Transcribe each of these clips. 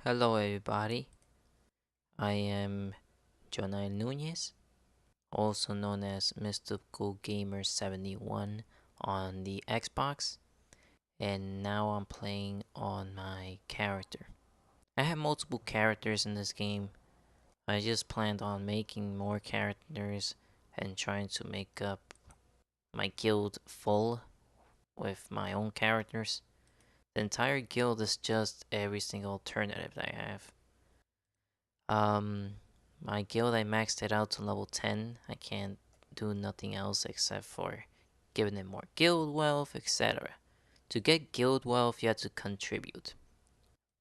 Hello, everybody. I am Jonai Nunez, also known as Mr. Cool Gamer 71 on the Xbox, and now I'm playing on my character. I have multiple characters in this game. I just planned on making more characters and trying to make up my guild full with my own characters. The entire guild is just every single alternative that I have. Um, my guild, I maxed it out to level 10. I can't do nothing else except for giving it more guild wealth, etc. To get guild wealth, you have to contribute.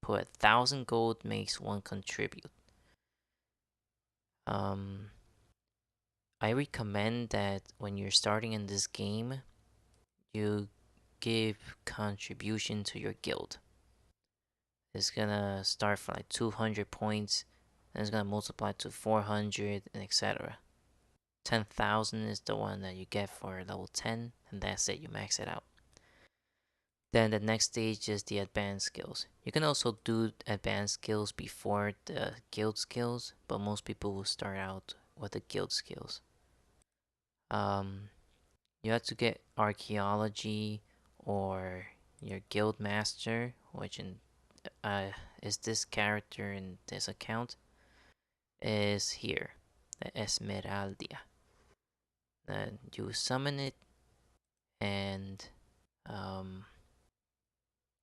Put 1,000 gold makes one contribute. Um, I recommend that when you're starting in this game, you give contribution to your guild. It's gonna start from like 200 points, and it's gonna multiply to 400 and etc. 10,000 is the one that you get for level 10, and that's it, you max it out. Then the next stage is the advanced skills. You can also do advanced skills before the guild skills, but most people will start out with the guild skills. You have to get archaeology or your guild master, which is this character in this account, is here, the Esmeralda. Then you summon it and um,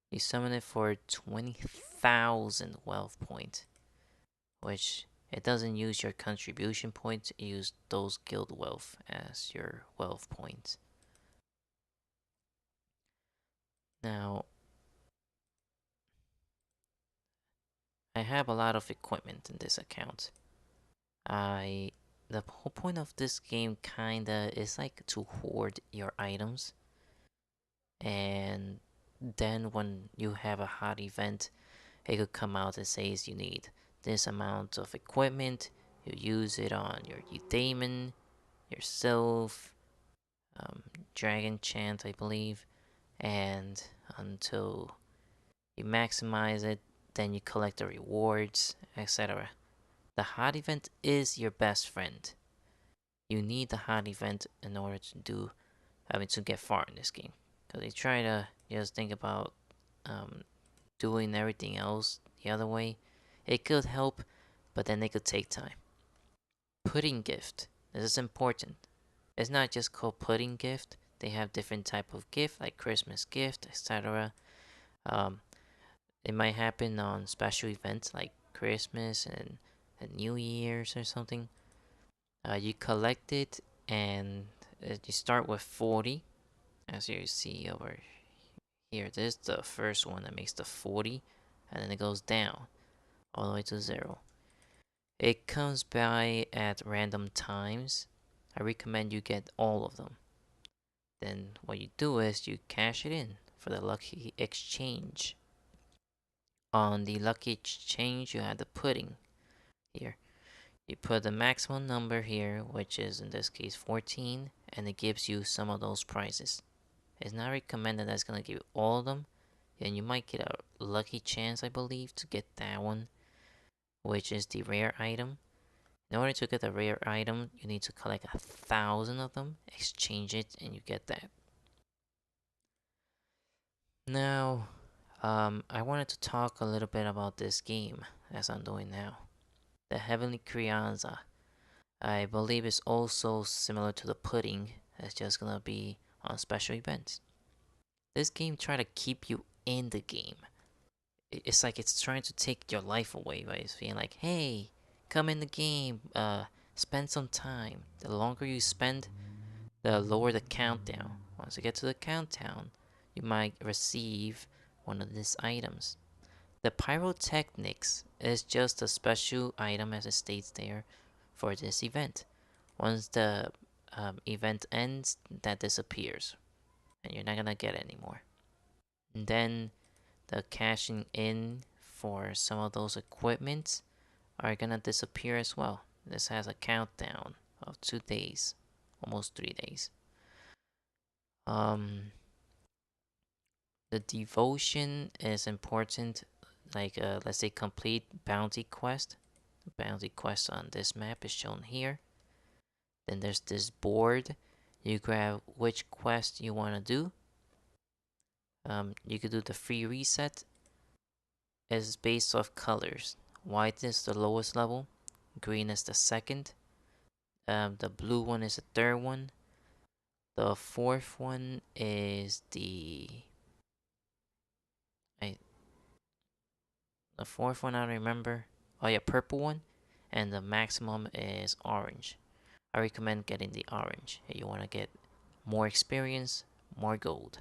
you summon it for 20,000 wealth points, which it doesn't use your contribution points, it uses those guild wealth as your wealth points. Now, I have a lot of equipment in this account. The whole point of this game kinda is like to hoard your items, and then when you have a hot event, it could come out and says you need this amount of equipment. You use it on your daemon, yourself, dragon chant, I believe, and until you maximize it, then you collect the rewards, etc. The hot event is your best friend. You need the hot event in order to get far in this game. Because they try to just think about um, doing everything else the other way. It could help, but then it could take time. Pudding gift. This is important. It's not just called pudding gift. They have different type of gift like Christmas gift, etc. Um, it might happen on special events like Christmas and New Year's or something. You collect it and you start with 40, as you see over here. This is the first one that makes the 40, and then it goes down all the way to 0. It comes by at random times. I recommend you get all of them. Then what you do is you cash it in for the lucky exchange. On the lucky exchange, you have the pudding here. You put the maximum number here, which is in this case 14, and it gives you some of those prizes. It's not recommended that it's gonna give you all of them, and you might get a lucky chance, I believe, to get that one, which is the rare item. In order to get the rare item, you need to collect 1,000 of them, exchange it, and you get that. Now, I wanted to talk a little bit about this game, as I'm doing now. The Heavenly Crianza. I believe it's also similar to the pudding. It's just gonna be on special events. This game try to keep you in the game. It's like it's trying to take your life away by being like, hey, come in the game, spend some time. The longer you spend, the lower the countdown. Once you get to the countdown, you might receive one of these items. The pyrotechnics is just a special item, as it states there, for this event. Once the event ends, that disappears, and you're not gonna get it anymore. And then the cashing in for some of those equipments are gonna disappear as well. This has a countdown of 2 days, almost 3 days. The devotion is important. like let's say complete bounty quest. The bounty quest on this map is shown here. Then there's this board. You grab which quest you want to do. You could do the free reset. It's based off colors. White is the lowest level, green is the second, the blue one is the third one, the fourth one is I, the fourth one I don't remember. Oh yeah, purple one, and the maximum is orange. I recommend getting the orange if you want to get more experience, more gold.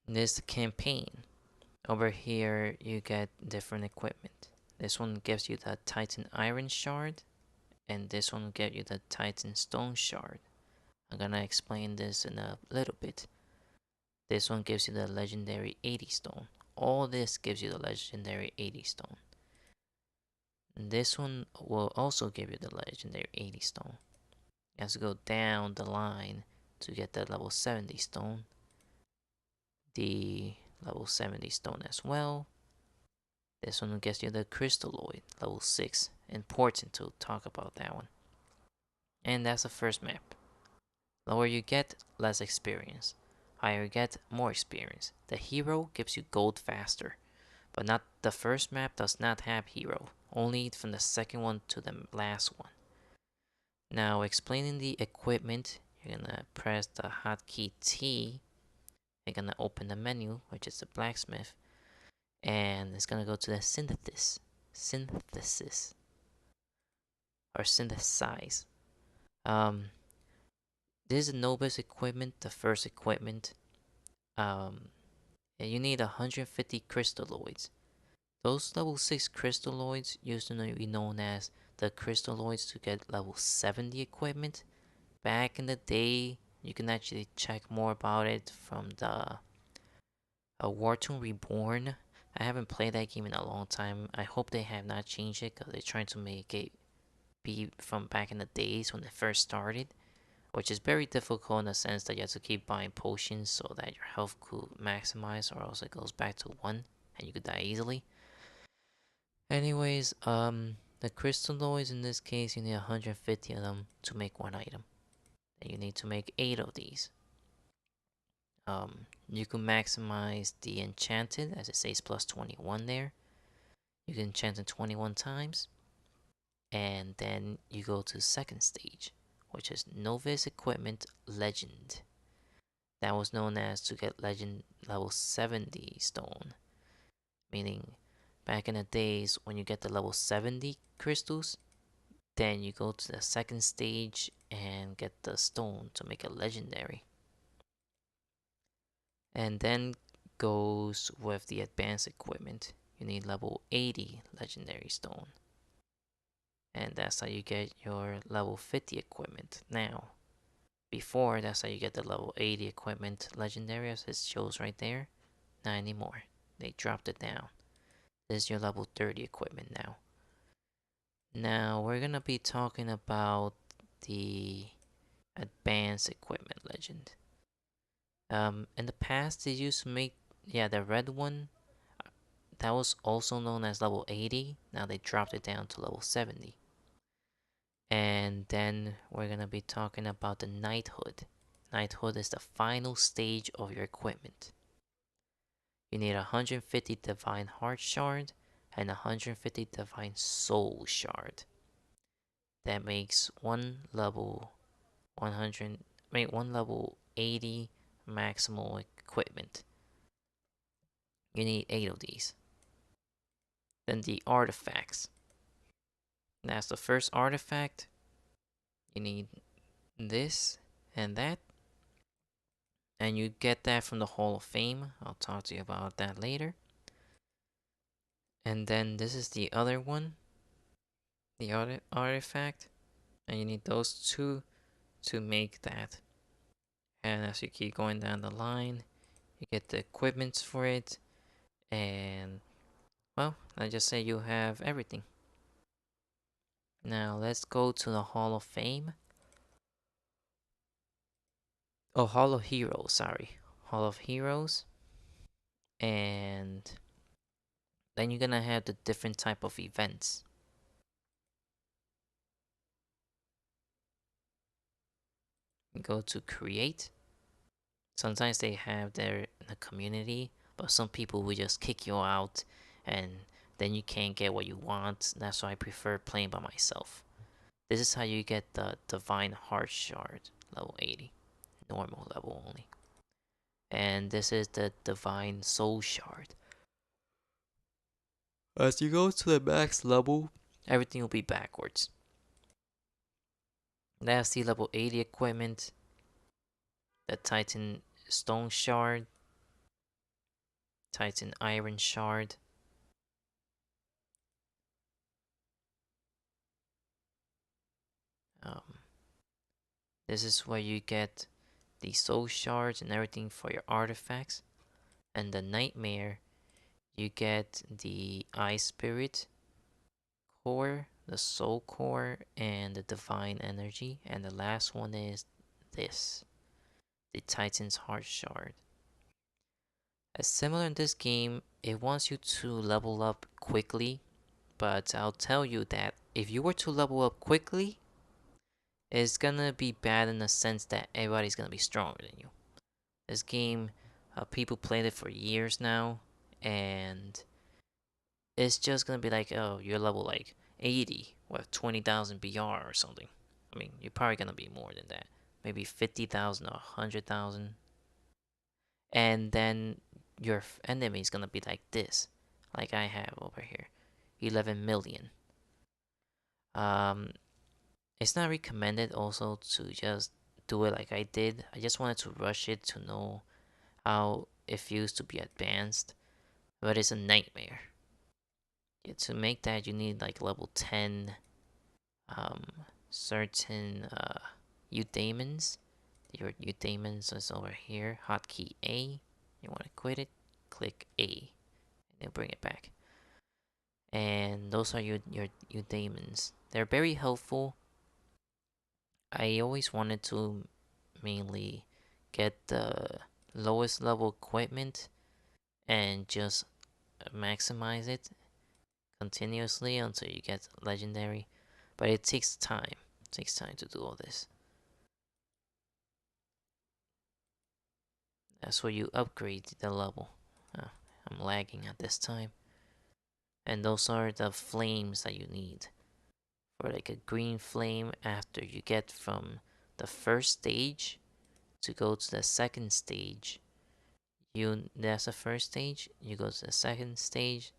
This is the campaign. Over here you get different equipment. This one gives you the Titan Iron Shard, and this one will get you the Titan Stone Shard. I'm gonna explain this in a little bit. This one gives you the legendary 80 stone. All this gives you the legendary 80 stone. And this one will also give you the legendary 80 stone. You have to go down the line to get the level 70 stone. The level 70 stone as well. This one gets you the crystalloid, level 6. Important to talk about that one. And that's the first map. Lower you get, less experience. Higher you get, more experience. The hero gives you gold faster. But not the first map does not have hero. Only from the second one to the last one. Now explaining the equipment, you're gonna press the hotkey T. You're gonna open the menu, which is the blacksmith. And it's gonna go to the synthesis. Or synthesize. This is Nova's equipment, the first equipment. You need 150 crystalloids. Those level 6 crystalloids used to be known as the crystalloids to get level 70 equipment. Back in the day, you can actually check more about it from the Wartune Reborn. I haven't played that game in a long time. I hope they have not changed it because they're trying to make it be from back in the days when it first started, which is very difficult in the sense that you have to keep buying potions so that your health could maximize, or else it goes back to 1 and you could die easily. Anyways, the crystalloids in this case, you need 150 of them to make one item. And you need to make 8 of these. You can maximize the enchanted, as it says plus 21 there. You can enchant it 21 times. And then you go to second stage, which is Novice Equipment Legend. That was known as to get Legend level 70 stone. Meaning, back in the days when you get the level 70 crystals, then you go to the second stage and get the stone to make a legendary. And then goes with the advanced equipment. You need level 80 legendary stone. And that's how you get your level 50 equipment now. Before, that's how you get the level 80 equipment legendary, as it shows right there. Not anymore. They dropped it down. This is your level 30 equipment now. Now, we're gonna be talking about the advanced equipment legend. In the past, they used to make, the red one. That was also known as level 80. Now they dropped it down to level 70. And then we're gonna be talking about the knighthood. Knighthood is the final stage of your equipment. You need 150 divine heart shard and 150 divine soul shard. That makes one level 80 maximal equipment. You need 8 of these. Then the artifacts. That's the first artifact. You need this and that. And you get that from the Hall of Fame. I'll talk to you about that later. And then this is the other one. The other artifact. And you need those 2 to make that. And as you keep going down the line, you get the equipments for it. And, well, I just say you have everything. Now let's go to the Hall of Fame. Oh, Hall of Heroes, sorry. Hall of Heroes. And then you're gonna have the different type of events. You go to create. Sometimes they have their in the community, but some people will just kick you out, and then you can't get what you want. That's why I prefer playing by myself. This is how you get the Divine Heart Shard, level 80, normal level only. And this is the Divine Soul Shard. As you go to the max level, everything will be backwards. That's the level 80 equipment, the Titan Stone Shard, Titan Iron Shard. Um, this is where you get the Soul Shards and everything for your artifacts. And the Nightmare, you get the Eye Spirit Core, the Soul Core, and the Divine Energy. And the last one is this, the Titan's Heart Shard. As similar in this game, it wants you to level up quickly, but I'll tell you that if you were to level up quickly, it's gonna be bad in the sense that everybody's gonna be stronger than you. This game, people played it for years now, and it's just gonna be like, oh, you're level like 80 with 20,000 BR or something. I mean, you're probably gonna be more than that, maybe 50,000 or 100,000, and then your enemy is gonna be like this, like I have over here, 11 million. Um, it's not recommended also to just do it like I did. I just wanted to rush it to know how it feels to be advanced, but it's a nightmare. Yeah, to make that, you need like level 10 um, certain eudaimons. Your eudaimons is over here. Hotkey A. You want to quit it? Click A, and it'll bring it back. And those are your eudaimons. They're very helpful. I always wanted to mainly get the lowest level equipment and just maximize it continuously until you get legendary. But it takes time. It takes time to do all this. That's where you upgrade the level. I'm lagging at this time. And those are the flames that you need. For like a green flame after you get from the first stage to go to the second stage. That's the first stage. You go to the second stage.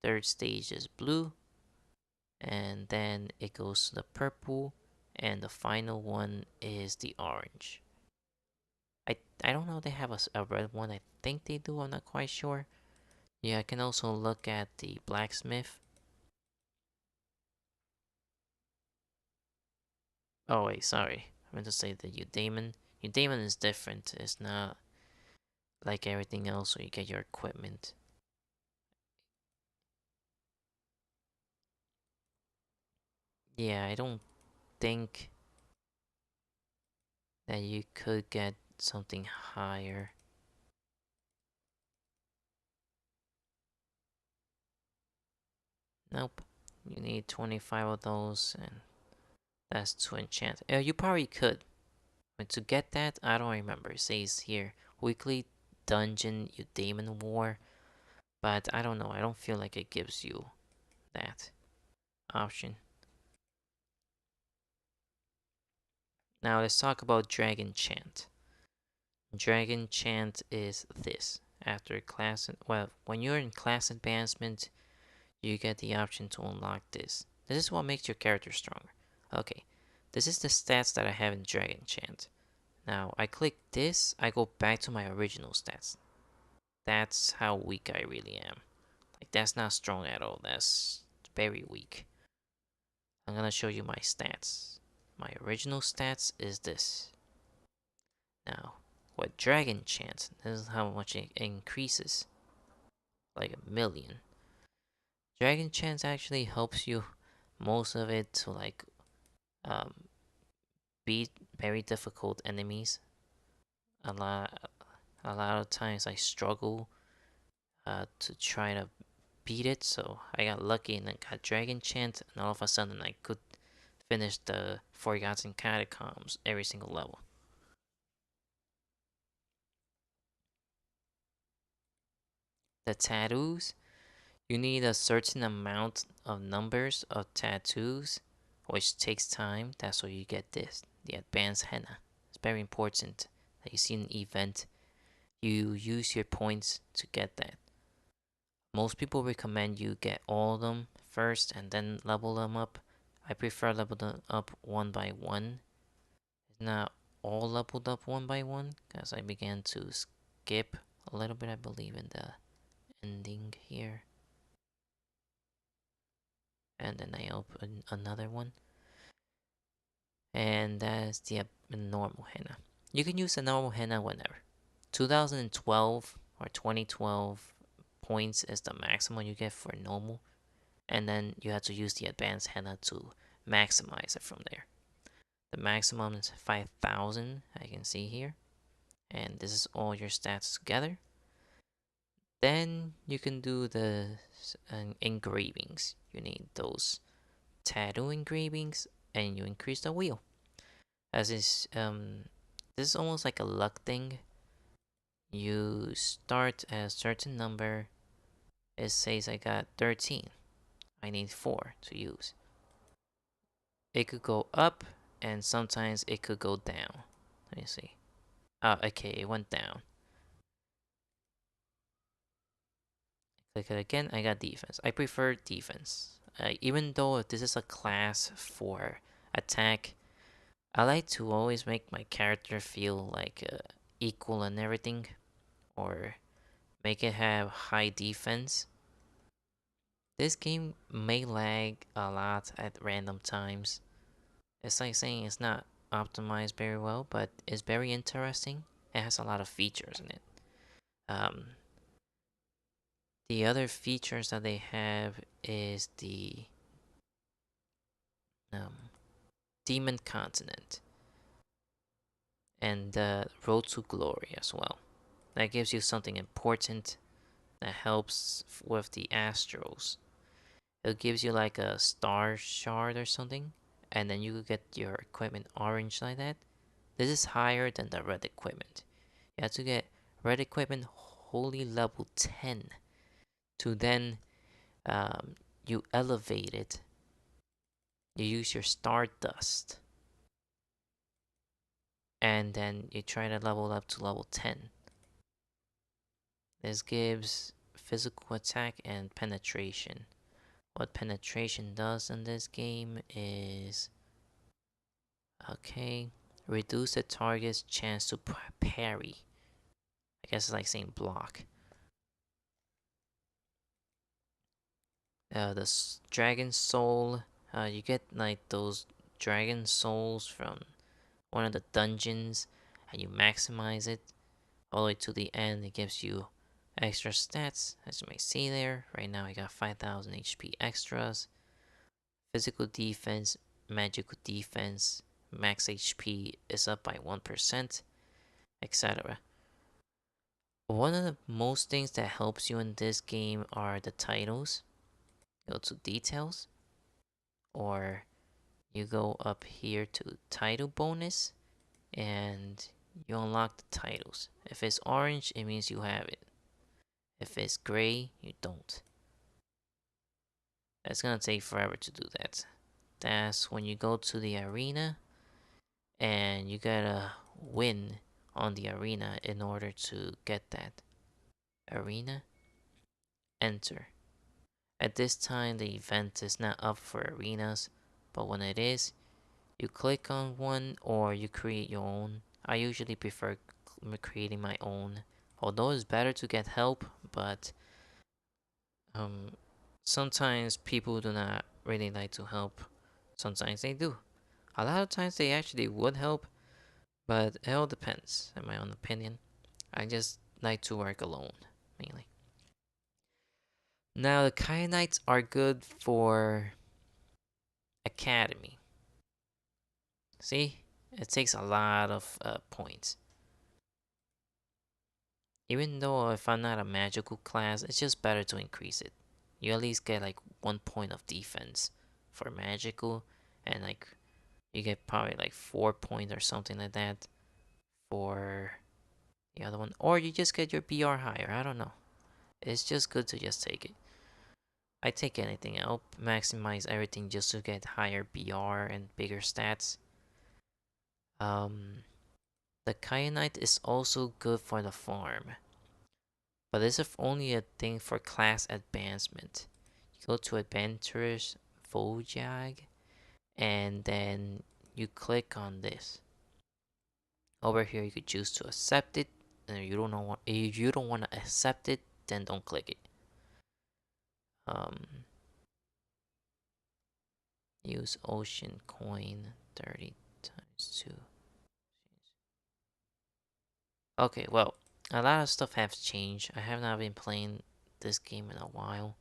Third stage is blue. And then it goes to the purple. And the final one is the orange. I don't know if they have a red one. I think they do. I'm not quite sure. Yeah, I can also look at the blacksmith. Oh wait, sorry. I meant to say the Eudaimon. Eudaimon is different. It's not like everything else where you get your equipment. Yeah, I don't think that you could get something higher. Nope. You need 25 of those, and that's to enchant. You probably could. But to get that, I don't remember. It says here, weekly dungeon Eudaimon War. But I don't know. I don't feel like it gives you that option. Now let's talk about Dragon Chant. Dragon Chant is this. After class, well, when you're in class advancement, you get the option to unlock this. This is what makes your character stronger. Okay, this is the stats that I have in Dragon Chant. Now, I click this, I go back to my original stats. That's how weak I really am. Like, that's not strong at all. That's very weak. I'm gonna show you my stats. My original stats is this. Now, what Dragon Chant, this is how much it increases. Like a million. Dragon Chant actually helps you most of it to like um, beat very difficult enemies. A lot of times I struggle to try to beat it. So I got lucky and then got Dragon Chant, and all of a sudden I could finish the Forgotten Catacombs every single level. The tattoos, you need a certain amount of numbers of tattoos, which takes time. That's why you get this, the advanced henna. It's very important that you see an event, you use your points to get that. Most people recommend you get all of them first and then level them up. I prefer level them up one by one. It's not all leveled up one by one because I began to skip a little bit, I believe, in the ending here. And then I open another one. And that's the normal henna. You can use the normal henna whenever. 2012 or 2012 points is the maximum you get for normal. And then you have to use the advanced henna to maximize it from there. The maximum is 5,000, I can see here. And this is all your stats together. Then you can do the engravings. You need those tattoo engravings, and you increase the wheel. As is, this is almost like a luck thing. You start at a certain number. It says I got 13. I need 4 to use. It could go up, and sometimes it could go down. Let me see. Oh, okay, it went down. Click it again, I got defense. I prefer defense. Even though this is a class for attack, I like to always make my character feel like equal and everything, or make it have high defense. This game may lag a lot at random times. It's like saying it's not optimized very well, but it's very interesting. It has a lot of features in it. Um, the other features that they have is the Demon Continent and the Road to Glory as well. That gives you something important that helps with the Astros. It gives you like a star shard or something, and then you get your equipment orange like that. This is higher than the red equipment. You have to get red equipment holy level 10 to then you elevate it. You use your Stardust, and then you try to level up to level 10. This gives physical attack and penetration. What penetration does in this game is, okay, reduce the target's chance to parry. I guess it's like saying block. The dragon soul, you get like those dragon souls from one of the dungeons, and you maximize it all the way to the end. It gives you extra stats, as you may see there. Right now I got 5,000 HP extras. Physical defense, magical defense, max HP is up by 1%, etc. One of the most things that helps you in this game are the titles. Go to details, or you go up here to title bonus, and you unlock the titles. If it's orange, it means you have it. If it's gray, you don't. That's gonna take forever to do that. That's when you go to the arena, and you gotta win on the arena in order to get that. Arena, enter. At this time, the event is not up for arenas, but when it is, you click on one or you create your own. I usually prefer creating my own, although it's better to get help, but sometimes people do not really like to help. Sometimes they do. A lot of times they actually would help, but it all depends, in my own opinion. I just like to work alone, mainly. Now, the Kyanite are good for Academy. See? It takes a lot of points. Even though if I'm not a magical class, it's just better to increase it. You at least get like 1 point of defense for magical, and like you get probably like 4 points or something like that for the other one. Or you just get your BR higher. I don't know. It's just good to just take it. I take anything. I'll maximize everything just to get higher BR and bigger stats. The Kyanite is also good for the farm, but this is only a thing for class advancement. You go to Adventurous Vojag, and then you click on this. Over here, you could choose to accept it, and if you don't want to accept it, then don't click it. Use ocean coin 30 times 2. Okay, well, a lot of stuff has changed. I have not been playing this game in a while.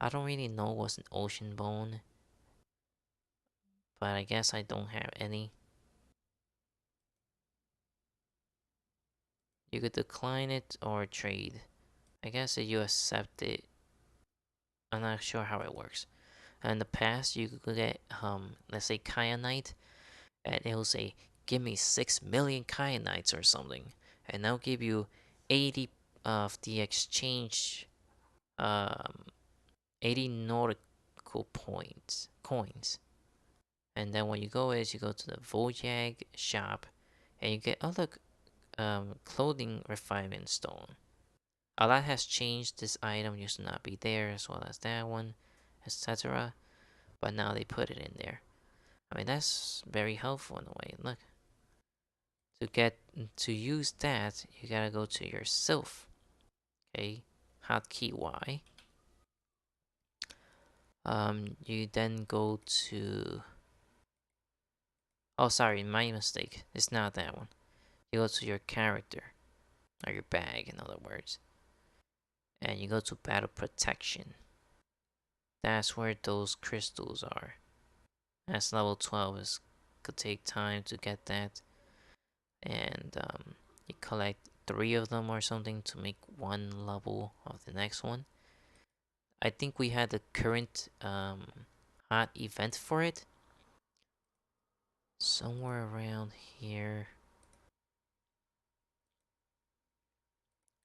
I don't really know what's an ocean bone, but I guess I don't have any. You could decline it or trade. I guess if you accept it, I'm not sure how it works. In the past, you could get, let's say kyanite, and it'll say, give me 6 million kyanites or something. And I'll give you 80 of the exchange, um, 80 nautical coins. And then what you go is you go to the Vojag shop, and you get, oh look, clothing refinement stone. A lot has changed. This item used to not be there, as well as that one, etc. But now they put it in there. I mean, that's very helpful in a way. Look, to use that, you gotta go to your sylph. Okay, hotkey Y. You then go to. Oh, sorry, my mistake. It's not that one. You go to your character, or your bag, in other words, and you go to battle protection. That's where those crystals are. That's level 12. It could take time to get that, and you collect 3 of them or something to make 1 level of the next one. I think we had the current hot event for it somewhere around here.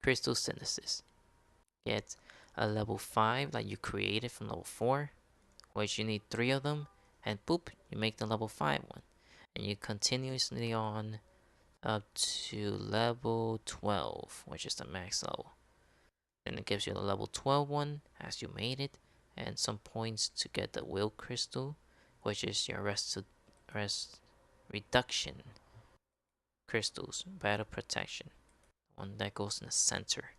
Crystal Synthesis. Get a level 5 that you created from level 4, which you need 3 of them, and boop, you make the level 5 one. And you continuously on up to level 12, which is the max level. Then it gives you the level 12 one as you made it, and some points to get the will crystal, which is your rest reduction crystals, battle protection. One that goes in the center.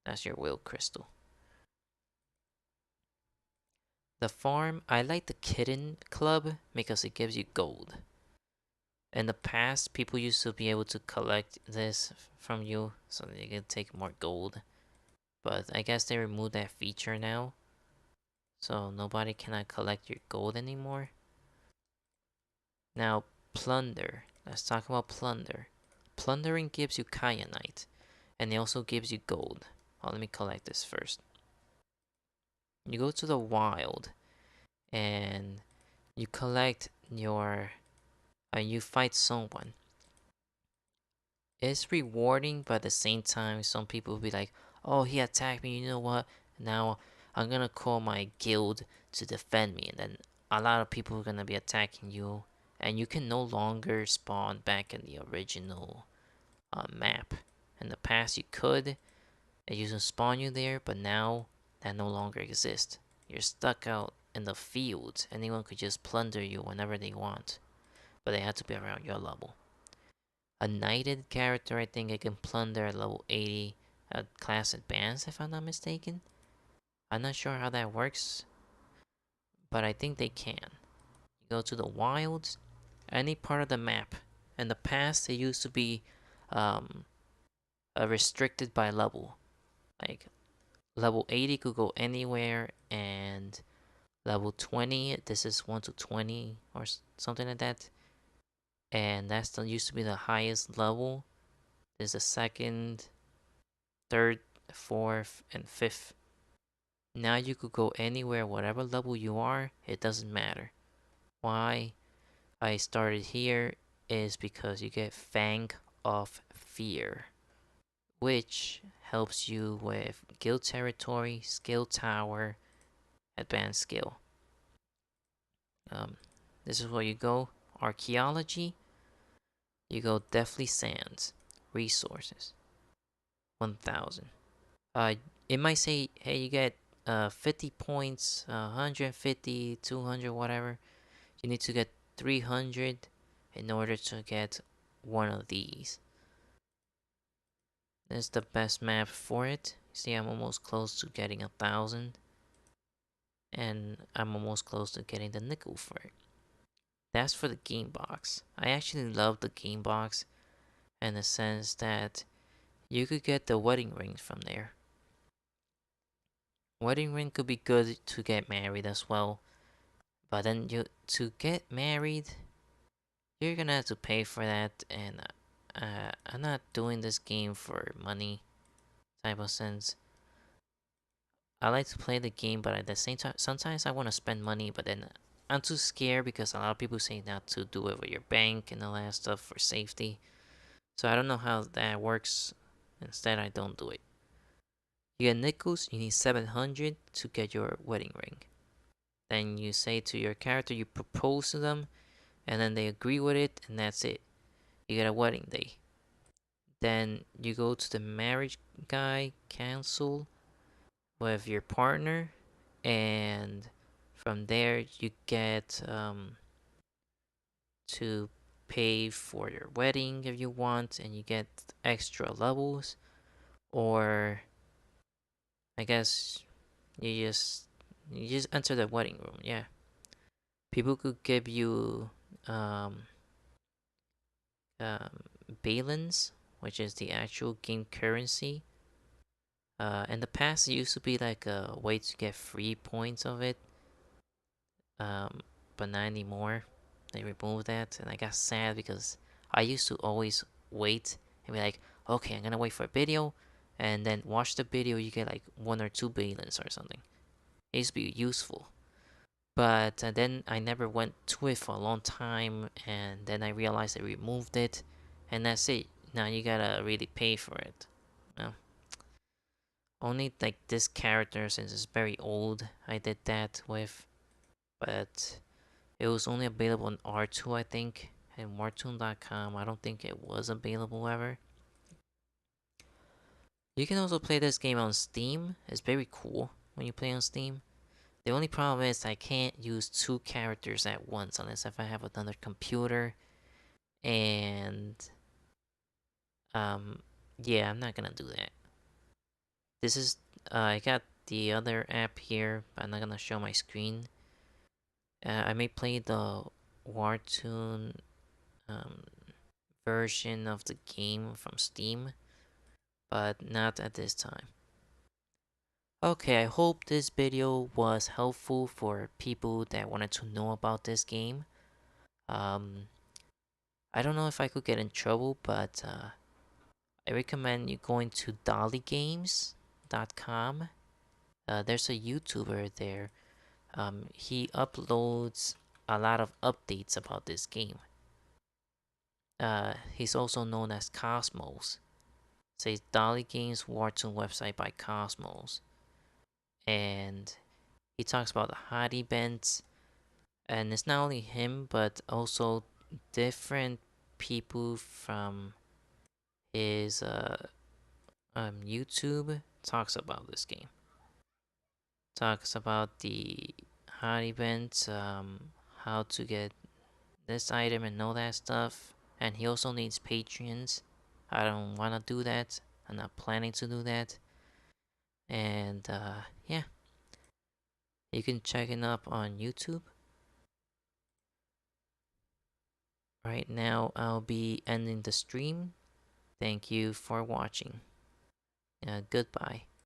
That's your will crystal. The farm, I like the kitten club because it gives you gold. In the past, people used to be able to collect this from you so they could take more gold. But I guess they removed that feature now. So nobody cannot collect your gold anymore. Now, plunder. Let's talk about plunder. Plundering gives you kyanite, and it also gives you gold. Oh, let me collect this first. You go to the wild, and you collect your, you fight someone. It's rewarding, but at the same time, some people will be like, "Oh, he attacked me. You know what? Now I'm gonna call my guild to defend me," and then a lot of people are gonna be attacking you, and you can no longer spawn back in the original map. In the past, you could. It used to spawn you there, but now that no longer exists. You're stuck out in the fields. Anyone could just plunder you whenever they want, but they have to be around your level. A knighted character, I think I can plunder at level 80 at class advanced, if I'm not mistaken. I'm not sure how that works, but I think they can. You go to the wilds, any part of the map. In the past, it used to be restricted by level. Like level 80 could go anywhere, and level 20, this is 1 to 20 or something like that. And that's used to be the highest level. There's a second, third, fourth, and fifth. Now you could go anywhere, whatever level you are, it doesn't matter. Why I started here is because you get Fang of Fear, which helps you with guild territory, skill tower, advanced skill. Um, this is where you go. Archaeology, you go Deathly Sands, resources, 1,000. It might say, hey, you get 50 points, 150, 200, whatever. You need to get 300 in order to get one of these. This is the best map for it. See, I'm almost close to getting 1,000. And I'm almost close to getting the nickel for it. That's for the game box. I actually love the game box in the sense that you could get the wedding rings from there. Wedding ring could be good to get married as well. But then to get married, you're gonna have to pay for that, and I'm not doing this game for money type of sense. I like to play the game, but at the same time, sometimes I want to spend money, but then I'm too scared because a lot of people say not to do it with your bank and all that stuff for safety. So I don't know how that works. Instead, I don't do it. You get nickels, you need 700 to get your wedding ring. Then you say to your character, you propose to them, and then they agree with it, and that's it. You get a wedding day. Then you go to the marriage guy council with your partner, and from there you get to pay for your wedding if you want, and you get extra levels, or I guess you just enter the wedding room. Yeah, people could give you um, um, balance, which is the actual game currency. In the past, it used to be like a way to get free points of it, um, but not anymore. They removed that, and I got sad because I used to always wait and be like, okay, I'm gonna wait for a video, and then watch the video. You get like 1 or 2 balance or something. It used to be useful, but then I never went to it for a long time, and then I realized they removed it, and that's it. Now you gotta really pay for it. No. Only like this character, since it's very old, I did that with, but it was only available on R2, I think, and Wartune.com. I don't think it was available ever. You can also play this game on Steam. It's very cool when you play on Steam. The only problem is I can't use 2 characters at once unless if I have another computer. And um, yeah, I'm not gonna do that. This is I got the other app here, but I'm not gonna show my screen. I may play the Wartune um, version of the game from Steam, but not at this time. Okay, I hope this video was helpful for people that wanted to know about this game. Um, I don't know if I could get in trouble, but I recommend you going to dollygames.com. There's a YouTuber there. He uploads a lot of updates about this game. He's also known as Cosmos. Says Dolly Games Wartune website by Cosmos. And he talks about the hot events. And it's not only him, but also different people from his YouTube talks about this game. Talks about the hot events, how to get this item and all that stuff. And he also needs Patreons. I don't want to do that. I'm not planning to do that. And yeah, you can check it up on YouTube. Right now, I'll be ending the stream. Thank you for watching. Goodbye.